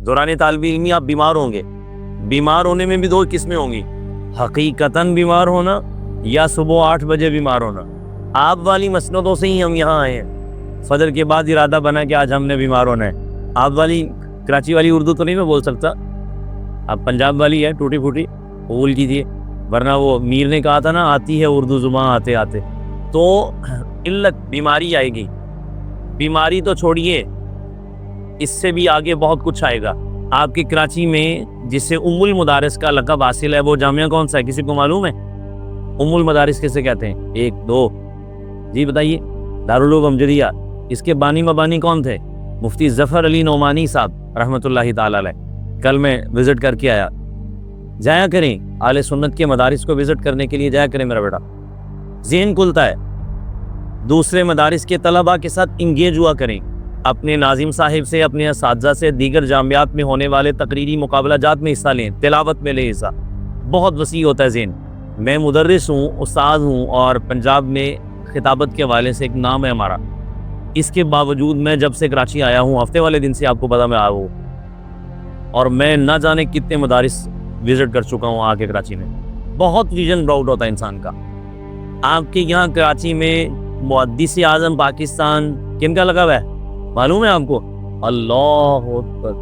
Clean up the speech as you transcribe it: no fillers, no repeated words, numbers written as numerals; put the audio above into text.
دوران طالب علمی آپ بیمار ہوں گے. بیمار ہونے میں بھی دو قسمیں ہوں گی, حقیقتاً بیمار ہونا یا صبح 8 بجے بیمار ہونا. آپ والی مسندوں سے ہی ہم یہاں آئے ہیں. فجر کے بعد ارادہ بنا کہ آج ہم نے بیمار ہونا ہے. آپ والی کراچی والی اردو تو نہیں میں بول سکتا, اب پنجاب والی ہے ٹوٹی پھوٹی, قبول کیجیے, ورنہ وہ میر نے کہا تھا نا آتی ہے اردو زبان آتے آتے. تو علت بیماری آئے گی. بیماری تو چھوڑیے, اس سے بھی آگے بہت کچھ آئے گا. آپ کے کراچی میں جس سے ام المدارس کا لقب حاصل ہے وہ جامعہ کون سا ہے, کسی کو معلوم ہے؟ ام المدارس کیسے کہتے ہیں؟ 1 2 جی بتائیے. دارالعلوم امجدیہ. اس کے بانی مبانی کون تھے؟ مفتی ظفر علی نعمانی صاحب رحمۃ اللہ تعالی علیہ. کل میں وزٹ کر کے آیا. جایا کریں اہل سنت کے مدارس کو وزٹ کرنے کے لیے, جایا کریں میرا بیٹا, ذہن کھلتا ہے. دوسرے مدارس کے طلباء کے ساتھ انگیج ہوا کریں, اپنے ناظم صاحب سے, اپنے اساتذہ سے, دیگر جامعات میں ہونے والے تقریری مقابلہ جات میں حصہ لیں, تلاوت میں لیں حصہ. بہت وسیع ہوتا ہے ذہن. میں مدرس ہوں, استاد ہوں, اور پنجاب میں خطابت کے حوالے سے ایک نام ہے ہمارا. اس کے باوجود میں جب سے کراچی آیا ہوں, ہفتے والے دن سے آپ کو پتا میں آیا ہوں, اور میں نہ جانے کتنے مدارس وزٹ کر چکا ہوں آ کے کراچی میں. بہت ویژن براؤڈ ہوتا ہے انسان کا. آپ کے یہاں کراچی میں محدث اعظم پاکستان کن کا لقب ہے معلوم ہے آپ کو؟ اللہ اکبر.